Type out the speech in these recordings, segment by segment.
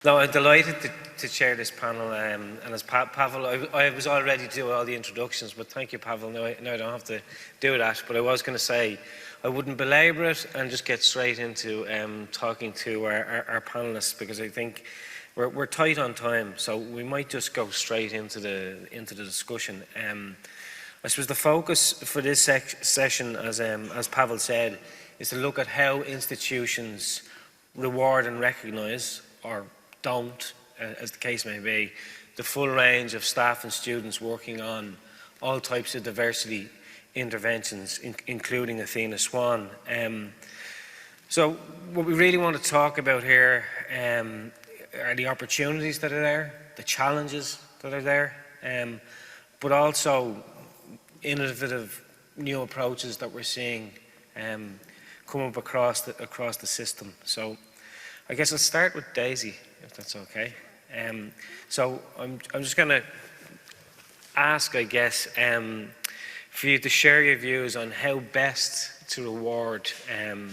No, I'm delighted to chair this panel, and as Pavel, I was all ready to do all the introductions, but thank you, Pavel. No, I don't have to do that, but I was going to say I wouldn't belabor it and just get straight into talking to our panellists, because I think we're tight on time, so we might just go straight into the discussion. I suppose the focus for this session, as Pavel said, is to look at how institutions reward and recognise, or don't, as the case may be, the full range of staff and students working on all types of diversity interventions, including Athena Swan. So what we really want to talk about here are the opportunities that are there, the challenges that are there, but also innovative new approaches that we're seeing come up across the system. So I guess I'll start with Daisy, if that's okay. So I'm just going to ask, I guess, for you to share your views on how best to reward and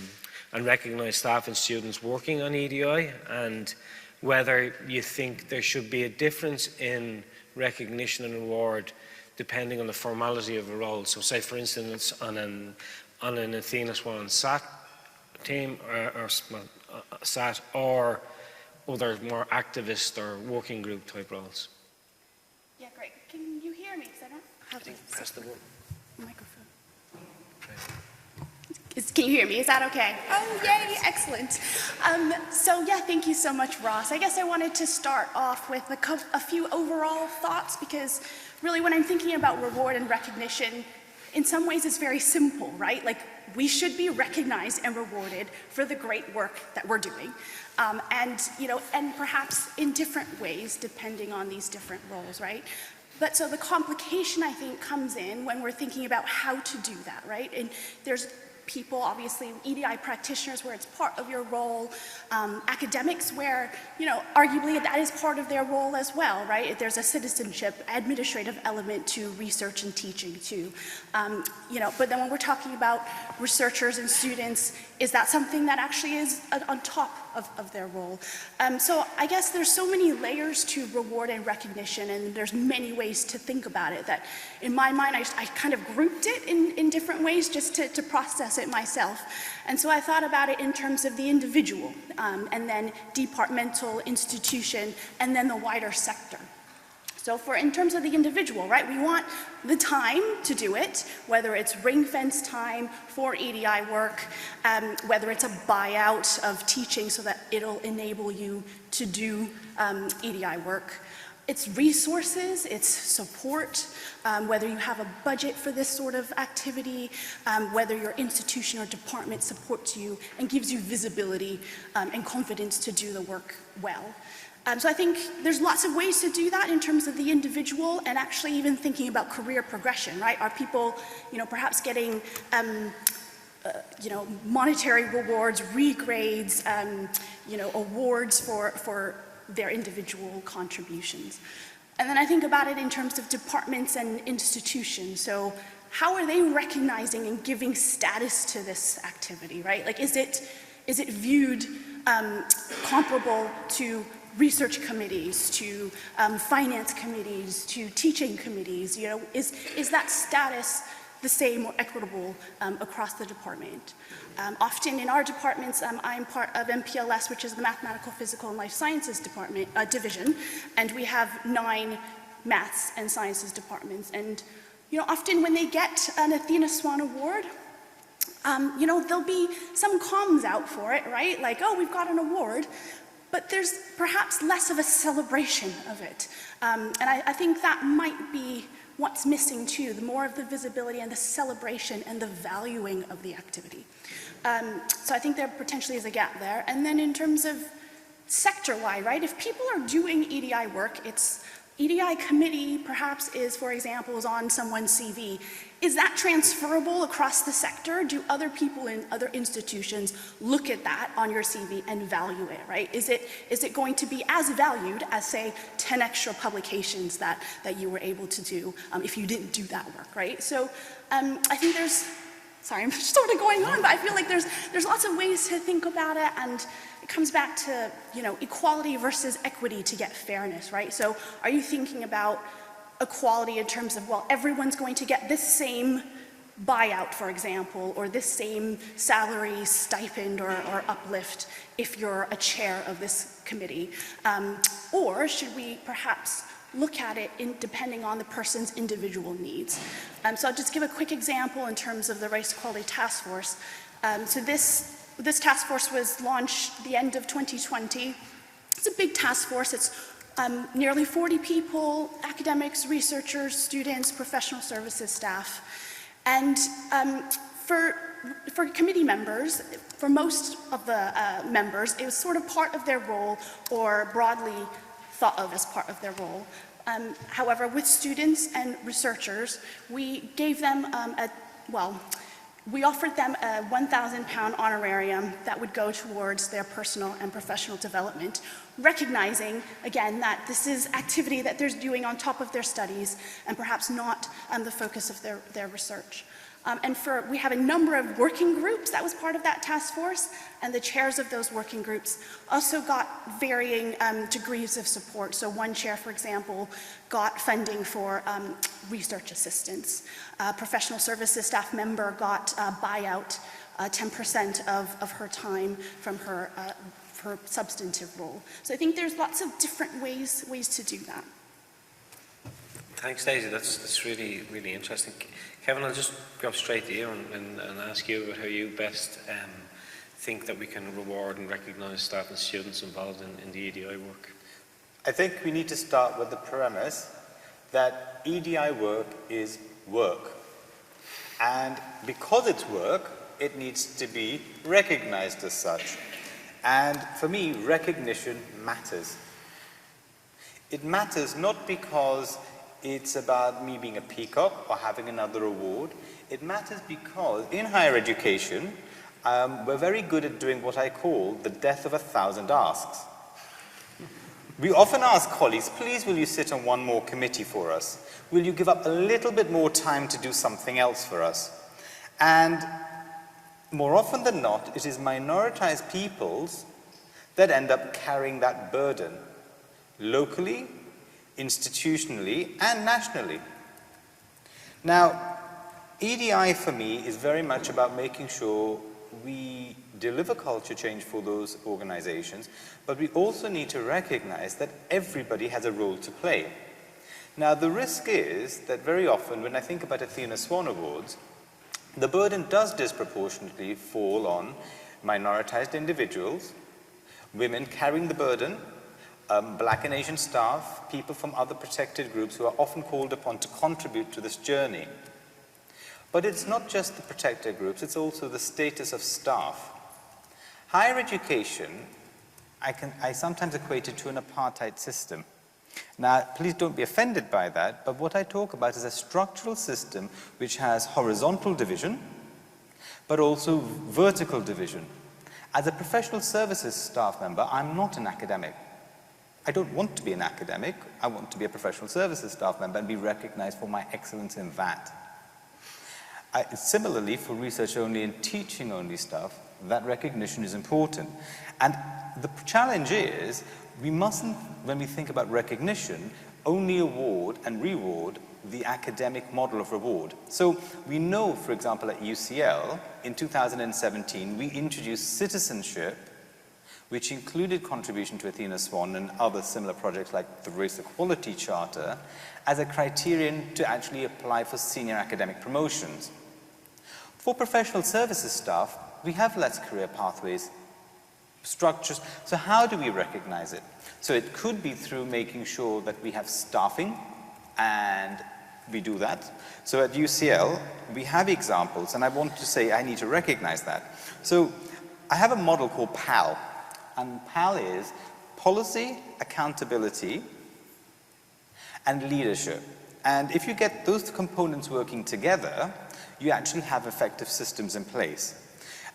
recognise staff and students working on EDI, and whether you think there should be a difference in recognition and reward depending on the formality of a role. So say, for instance, on an Athena Swan SAT team, or SAT, or other more activist or working group type roles. Yeah, great. Can you hear me? Because I don't have to press the microphone. Can you hear me? Is that okay? Oh, yay, excellent. So yeah, thank you so much, Ross. I guess I wanted to start off with a few overall thoughts, because really when I'm thinking about reward and recognition, in some ways it's very simple, right? Like, we should be recognized and rewarded for the great work that we're doing. And perhaps in different ways depending on these different roles, right? But so the complication, I think, comes in when we're thinking about how to do that, right? And there's people, obviously, EDI practitioners where it's part of your role, academics where, arguably that is part of their role as well, right? There's a citizenship, administrative element to research and teaching too. But then when we're talking about researchers and students, is that something that actually is on top of their role? So I guess there's so many layers to reward and recognition, and there's many ways to think about it that in my mind I kind of grouped it in different ways just to process it myself. And so I thought about it in terms of the individual, and then departmental, institution, and then the wider sector. So in terms of the individual, right, we want the time to do it, whether it's ring-fence time for EDI work, whether it's a buyout of teaching so that it'll enable you to do EDI work. It's resources, it's support, whether you have a budget for this sort of activity, whether your institution or department supports you and gives you visibility and confidence to do the work well. So I think there's lots of ways to do that in terms of the individual, and actually even thinking about career progression, right? Are people, perhaps getting, monetary rewards, regrades, awards for their individual contributions? And then I think about it in terms of departments and institutions. So how are they recognizing and giving status to this activity, right? Like, is it viewed comparable to research committees, to finance committees, to teaching committees? Is that status the same or equitable across the department? Often in our departments, I'm part of MPLS, which is the Mathematical, Physical, and Life Sciences division, and we have 9 maths and sciences departments. And often when they get an Athena Swan Award, there'll be some comms out for it, right? Like, oh, we've got an award. But there's perhaps less of a celebration of it. And I think that might be what's missing too, the more of the visibility and the celebration and the valuing of the activity. So I think there potentially is a gap there. And then in terms of sector-wide, right? If people are doing EDI work, it's EDI committee perhaps is, for example, is on someone's CV. Is that transferable across the sector? Do other people in other institutions look at that on your CV and value it, right? Is it going to be as valued as, say, 10 extra publications that you were able to do if you didn't do that work, right? So I think there's sorry, I'm sort of going on, but I feel like there's lots of ways to think about it, and it comes back to, you know, equality versus equity to get fairness, right? So are you thinking about equality in terms of, well, everyone's going to get this same buyout, for example, or this same salary, stipend, or uplift if you're a chair of this committee? Or should we perhaps look at it depending on the person's individual needs? So I'll just give a quick example in terms of the Race Equality Task Force. So this task force was launched the end of 2020. It's a big task force. It's nearly 40 people, academics, researchers, students, professional services staff. And for committee members, for most of the members, it was sort of part of their role, or broadly thought of as part of their role. However, with students and researchers, we gave them we offered them a £1,000 honorarium that would go towards their personal and professional development, recognizing, again, that this is activity that they're doing on top of their studies and perhaps not the focus of their research. And we have a number of working groups that was part of that task force, and the chairs of those working groups also got varying degrees of support. So one chair, for example, got funding for research assistance. A professional services staff member got a buyout, 10% of her time from her substantive role. So I think there's lots of different ways to do that. Thanks, Daisy. That's really, really interesting. Kevin, I'll just go straight to you and ask you about how you best think that we can reward and recognise staff and students involved in the EDI work. I think we need to start with the premise that EDI work is work. And because it's work, it needs to be recognized as such. And for me, recognition matters. It matters not because it's about me being a peacock or having another award. It matters because in higher education, we're very good at doing what I call the death of 1,000 asks. We often ask colleagues, please will you sit on one more committee for us? Will you give up a little bit more time to do something else for us? And more often than not, it is minoritized peoples that end up carrying that burden, locally, institutionally, and nationally. Now, EDI for me is very much about making sure we deliver culture change for those organizations, but we also need to recognize that everybody has a role to play. Now, the risk is that very often when I think about Athena Swan Awards, the burden does disproportionately fall on minoritized individuals, women carrying the burden, Black and Asian staff, people from other protected groups who are often called upon to contribute to this journey. But it's not just the protected groups, it's also the status of staff. Higher education, I sometimes equate it to an apartheid system. Now, please don't be offended by that, but what I talk about is a structural system which has horizontal division, but also vertical division. As a professional services staff member, I'm not an academic. I don't want to be an academic. I want to be a professional services staff member and be recognized for my excellence in that. Similarly, for research-only and teaching-only staff, that recognition is important. And the challenge is, we mustn't, when we think about recognition, only award and reward the academic model of reward. So we know, for example, at UCL, in 2017, we introduced citizenship, which included contribution to Athena Swan and other similar projects like the Race Equality Charter, as a criterion to actually apply for senior academic promotions. For professional services staff, we have less career pathways, structures. So how do we recognize it? So it could be through making sure that we have staffing, and we do that. So at UCL, we have examples, and I want to say I need to recognize that. So I have a model called PAL, and PAL is policy, accountability, and leadership. And if you get those components working together, you actually have effective systems in place.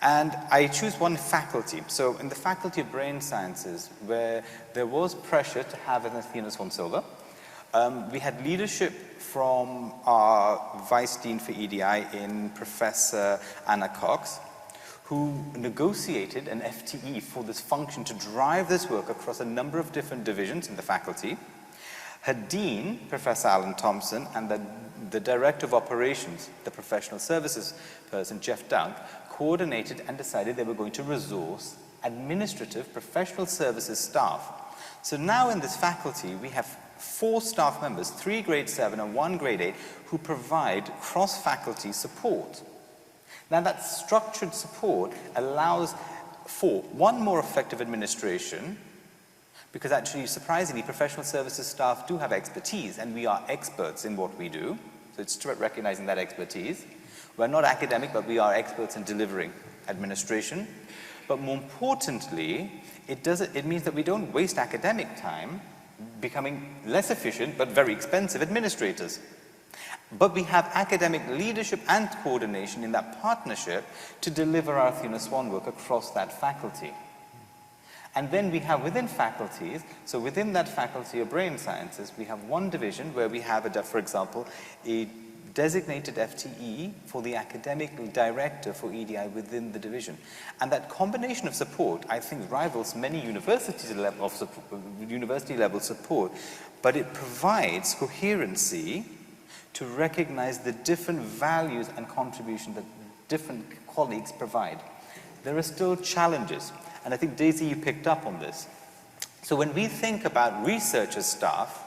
And I choose one faculty. So in the Faculty of Brain Sciences, where there was pressure to have an Athena Swan Silver, We had leadership from our Vice Dean for EDI in Professor Anna Cox, who negotiated an FTE for this function to drive this work across a number of different divisions in the faculty. Her dean, Professor Alan Thompson, and the director of operations, the professional services person, Jeff Dunk, coordinated and decided they were going to resource administrative professional services staff. So now in this faculty, we have 4 staff members, 3 grade 7 and 1 grade 8, who provide cross-faculty support. Now that structured support allows for, 1, more effective administration, because actually, surprisingly, professional services staff do have expertise, and we are experts in what we do. So it's about recognizing that expertise. We're not academic, but we are experts in delivering administration. But more importantly, it means that we don't waste academic time becoming less efficient but very expensive administrators. But we have academic leadership and coordination in that partnership to deliver our Athena Swan work across that faculty. And then we have within faculties, so within that faculty of brain sciences, we have one division where we have, for example, a designated FTE for the academic director for EDI within the division. And that combination of support, I think, rivals many university level support, but it provides coherency to recognize the different values and contributions that different colleagues provide. There are still challenges, and I think, Daisy, you picked up on this. So when we think about researcher staff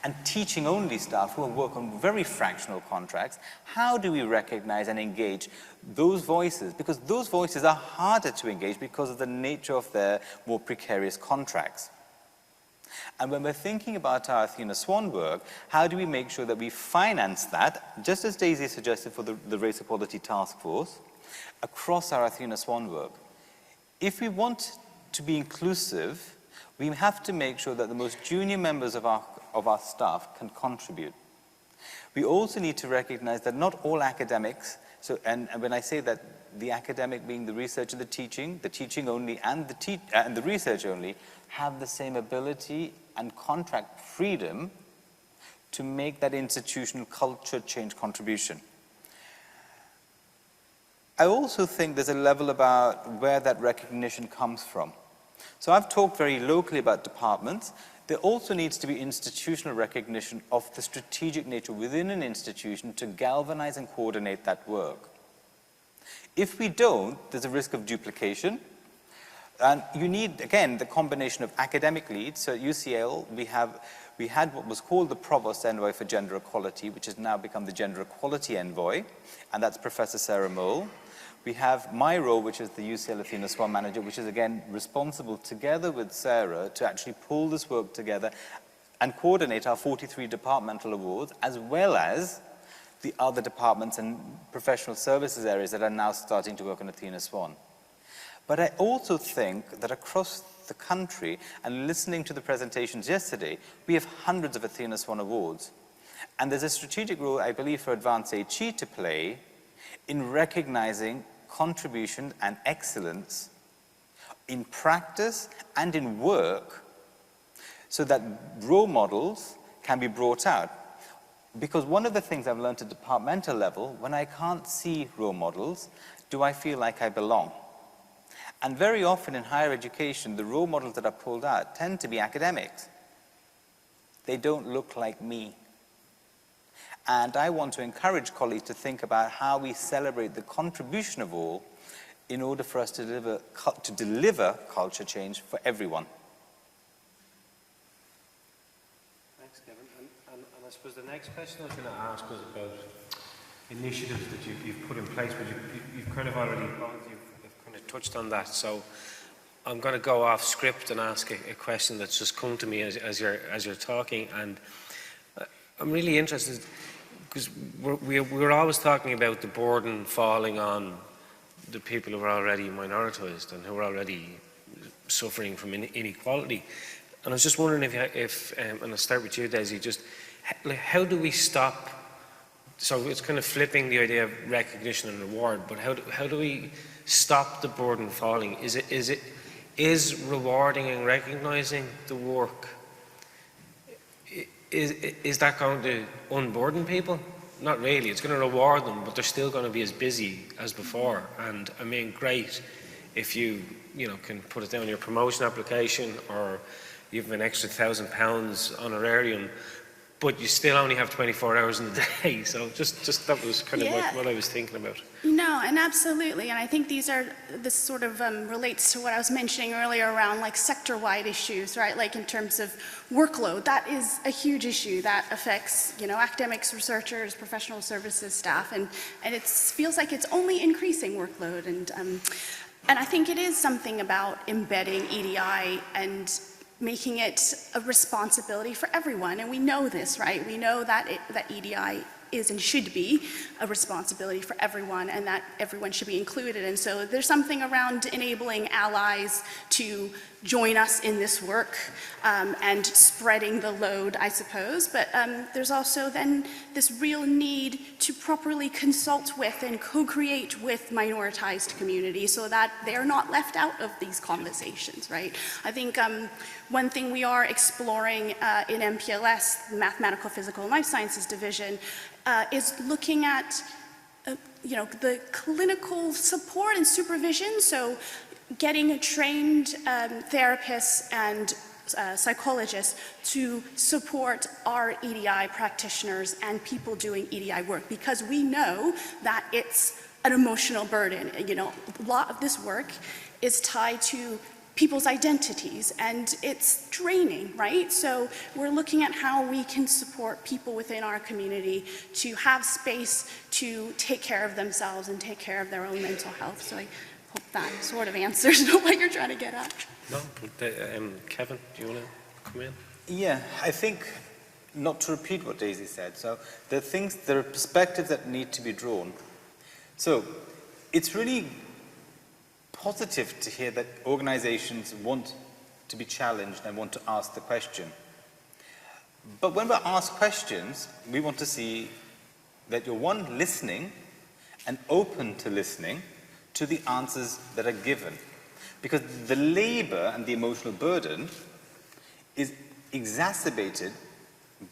and teaching-only staff who work on very fractional contracts, how do we recognize and engage those voices? Because those voices are harder to engage because of the nature of their more precarious contracts. And when we're thinking about our Athena Swan work, how do we make sure that we finance that, just as Daisy suggested for the Race Equality Task Force, across our Athena Swan work? If we want to be inclusive, we have to make sure that the most junior members of our staff can contribute. We also need to recognize that not all academics, and when I say that, the academic being the research and the teaching only, and the research only, have the same ability and contract freedom to make that institutional culture change contribution. I also think there's a level about where that recognition comes from. So I've talked very locally about departments. There also needs to be institutional recognition of the strategic nature within an institution to galvanize and coordinate that work. If we don't, there's a risk of duplication. And you need, again, the combination of academic leads. So at UCL, we had what was called the Provost Envoy for Gender Equality, which has now become the Gender Equality Envoy, and that's Professor Sarah Mole. We have my role, which is the UCL Athena Swan Manager, which is, again, responsible together with Sarah to actually pull this work together and coordinate our 43 departmental awards, as well as the other departments and professional services areas that are now starting to work on Athena Swan. But I also think that across the country, and listening to the presentations yesterday, we have hundreds of Athena Swan awards. And there's a strategic role, I believe, for Advanced HE to play in recognizing contribution and excellence in practice and in work so that role models can be brought out. Because one of the things I've learned at departmental level, when I can't see role models, do I feel like I belong? And very often in higher education, the role models that are pulled out tend to be academics. They don't look like me. And I want to encourage colleagues to think about how we celebrate the contribution of all in order for us to deliver culture change for everyone. Thanks, Kevin. And I suppose the next question I was going to ask was about initiatives that you've put in place, but you've kind of already you've kind of touched on that. So I'm going to go off script and ask a question that's just come to me as you're talking, and I'm really interested because we're always talking about the burden falling on the people who are already minoritized and who are already suffering from inequality. And I was just wondering if and I'll start with you, Daisy, just how do we stop, so it's kind of flipping the idea of recognition and reward, but how do we stop the burden falling? Is rewarding and recognizing the work, is that going to unburden people? Not really. It's going to reward them, but they're still going to be as busy as before. And I mean, great if you can put it down in your promotion application, or you have an extra £1,000 honorarium, but you still only have 24 hours in the day. So just that was kind of what I was thinking about. No, and absolutely, and I think this sort of relates to what I was mentioning earlier around like sector-wide issues, right? Like in terms of workload, that is a huge issue that affects, academics, researchers, professional services staff, and it feels like it's only increasing workload, and I think it is something about embedding EDI and making it a responsibility for everyone, and we know this, right? We know that EDI is and should be a responsibility for everyone, and that everyone should be included. And so there's something around enabling allies to join us in this work and spreading the load, I suppose. But there's also then this real need to properly consult with and co-create with minoritized communities so that they're not left out of these conversations, right? I think one thing we are exploring in MPLS, the Mathematical, Physical, and Life Sciences Division, is looking at the clinical support and supervision, so getting trained therapists and psychologists to support our EDI practitioners and people doing EDI work, because we know that it's an emotional burden. A lot of this work is tied to people's identities, and it's draining, right? So we're looking at how we can support people within our community to have space to take care of themselves and take care of their own mental health. So I hope that sort of answers what you're trying to get at. No, Kevin, do you want to come in? Yeah, I think, not to repeat what Daisy said, so there are perspectives that need to be drawn. So it's really positive to hear that organizations want to be challenged and want to ask the question. But when we're asked questions, we want to see that you're, one, listening and open to listening to the answers that are given. Because the labor and the emotional burden is exacerbated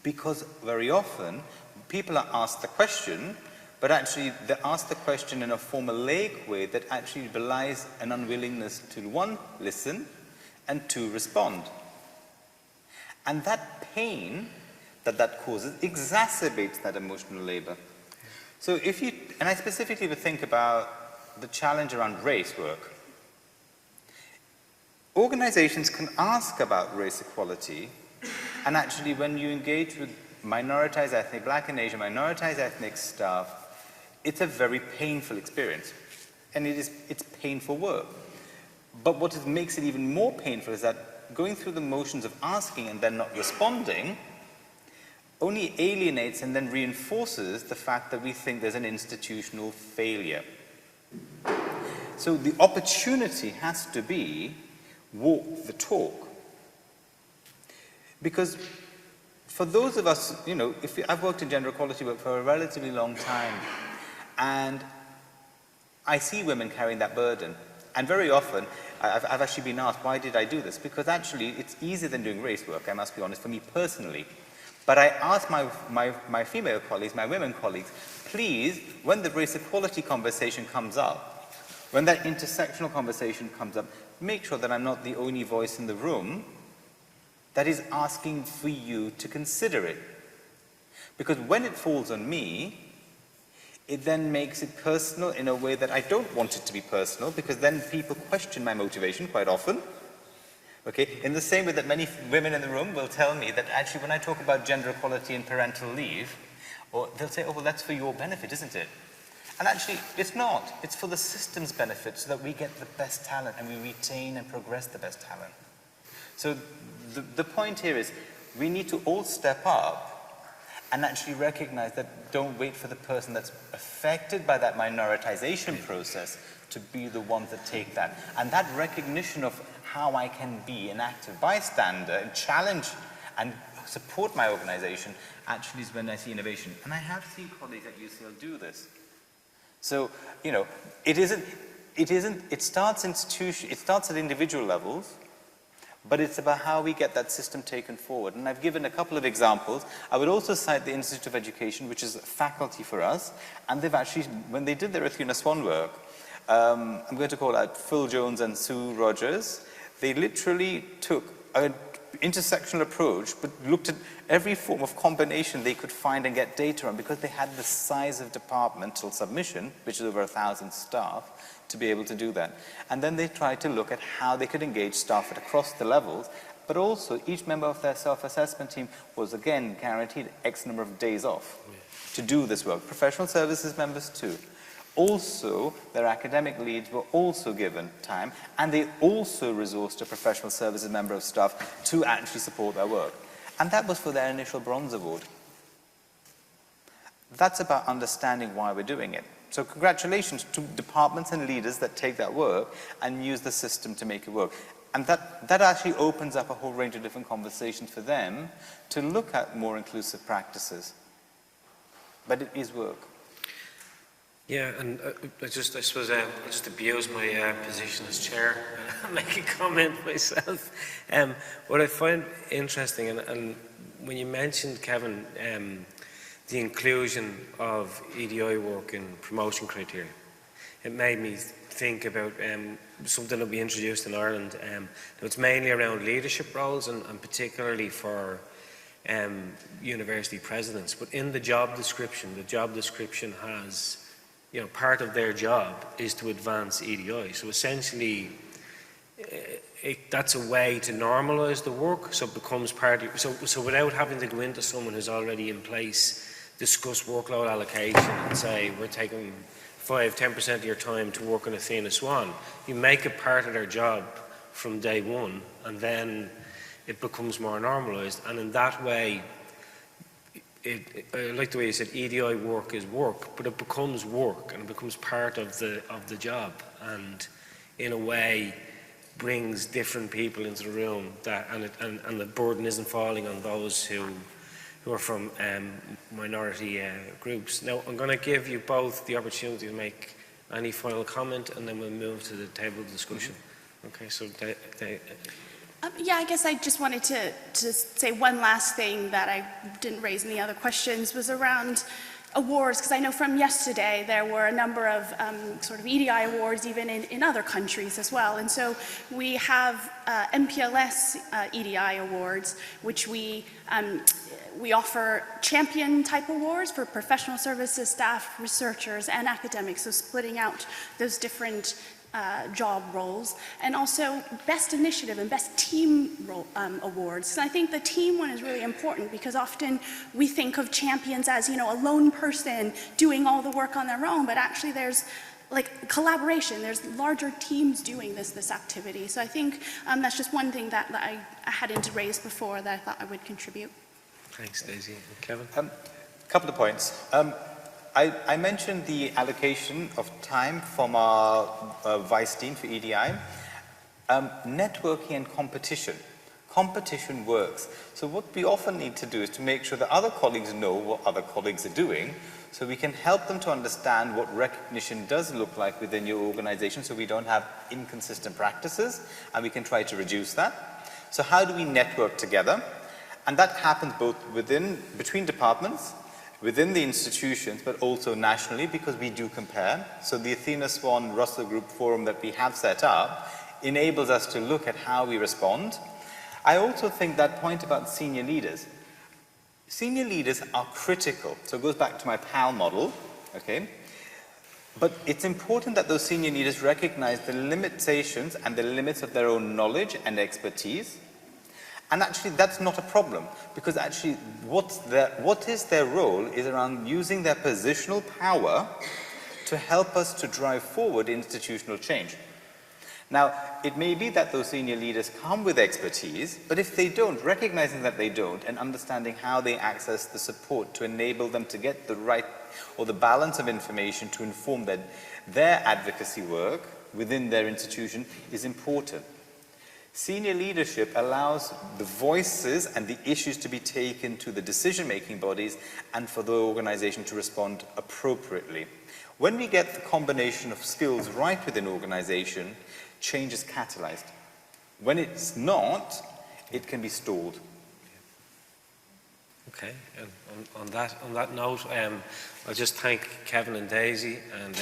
because very often people are asked the question, but actually they ask the question in a formulaic way that actually belies an unwillingness to, one, listen, and two, respond. And that pain that causes exacerbates that emotional labor. So and I specifically would think about the challenge around race work. Organizations can ask about race equality, and actually when you engage with minoritized ethnic, Black and Asian minoritized ethnic staff, it's a very painful experience, and it's painful work. But what makes it even more painful is that going through the motions of asking and then not responding only alienates and then reinforces the fact that we think there's an institutional failure. So the opportunity has to be walk the talk. Because for those of us, I've worked in gender equality work for a relatively long time, and I see women carrying that burden. And very often, I've actually been asked, why did I do this? Because actually, it's easier than doing race work, I must be honest, for me personally. But I ask my female colleagues, my women colleagues, please, when the race equality conversation comes up, when that intersectional conversation comes up, make sure that I'm not the only voice in the room that is asking for you to consider it. Because when it falls on me, it then makes it personal in a way that I don't want it to be personal, because then people question my motivation quite often. Okay? In the same way that many women in the room will tell me that actually when I talk about gender equality and parental leave, or they'll say, oh, well, that's for your benefit, isn't it? And actually, it's not. It's for the system's benefit, so that we get the best talent and we retain and progress the best talent. So the point here is we need to all step up and actually recognize that don't wait for the person that's affected by that minoritization process to be the ones that take that. And that recognition of how I can be an active bystander and challenge and support my organization actually is when I see innovation. And I have seen colleagues at UCL do this. So, it starts at individual levels, but it's about how we get that system taken forward. And I've given a couple of examples. I would also cite the Institute of Education, which is faculty for us, and they've actually, when they did their Athena Swan work, I'm going to call out Phil Jones and Sue Rogers, they literally took an intersectional approach, but looked at every form of combination they could find and get data on, because they had the size of departmental submission, which is over 1,000 staff, to be able to do that. And then they tried to look at how they could engage staff at across the levels, but also each member of their self-assessment team was again guaranteed X number of days off to do this work. Professional services members too. Also, their academic leads were also given time, and they also resourced a professional services member of staff to actually support their work. And that was for their initial bronze award. That's about understanding why we're doing it. So congratulations to departments and leaders that take that work and use the system to make it work. And that actually opens up a whole range of different conversations for them to look at more inclusive practices. But it is work. Yeah, and I suppose I'll just abuse my position as chair and make a comment myself. What I find interesting, and when you mentioned, Kevin, the inclusion of EDI work in promotion criteria, it made me think about something that we introduced in Ireland. It's mainly around leadership roles, and particularly for university presidents. But in the job description has, you know, part of their job is to advance EDI. So essentially, that's a way to normalise the work, so it becomes part of, so without having to go into someone who's already in place, discuss workload allocation and say, we're taking 5–10% of your time to work on Athena Swan. You make it part of their job from day one, and then it becomes more normalised. And in that way, I like the way you said EDI work is work, but it becomes work and it becomes part of the job, and in a way brings different people into the room, and the burden isn't falling on those who are from minority groups. Now I'm going to give you both the opportunity to make any final comment, and then we'll move to the table discussion. Okay, so yeah, I guess I just wanted to say one last thing that I didn't raise in the other questions was around awards, because I know from yesterday there were a number of sort of EDI awards even in other countries as well. And so we have MPLS EDI awards, which we offer champion type awards for professional services staff, researchers, and academics, so splitting out those different job roles, and also best initiative and best team role, awards. And I think the team one is really important, because often we think of champions as, you know, a lone person doing all the work on their own, but actually there's like collaboration, there's larger teams doing this activity. So I think that's just one thing that I hadn't raised before that I thought I would contribute. Thanks, Daisy. And Kevin? A couple of points. I mentioned the allocation of time from our vice dean for EDI. Networking and competition. Competition works. So what we often need to do is to make sure that other colleagues know what other colleagues are doing, so we can help them to understand what recognition does look like within your organization, so we don't have inconsistent practices, and we can try to reduce that. So how do we network together? And that happens both between departments, within the institutions, but also nationally, because we do compare. So the Athena Swan Russell Group Forum that we have set up enables us to look at how we respond. I also think that point about senior leaders. Senior leaders are critical. So it goes back to my PAL model, okay? But it's important that those senior leaders recognize the limitations and the limits of their own knowledge and expertise. And actually, that's not a problem, because actually what is their role is around using their positional power to help us to drive forward institutional change. Now, it may be that those senior leaders come with expertise, but if they don't, recognizing that they don't and understanding how they access the support to enable them to get the right or the balance of information to inform their advocacy work within their institution is important. Senior leadership allows the voices and the issues to be taken to the decision-making bodies and for the organization to respond appropriately. When we get the combination of skills right within organization, change is catalyzed. When it's not, it can be stalled. Okay, and on that note, I'll just thank Kevin and Daisy and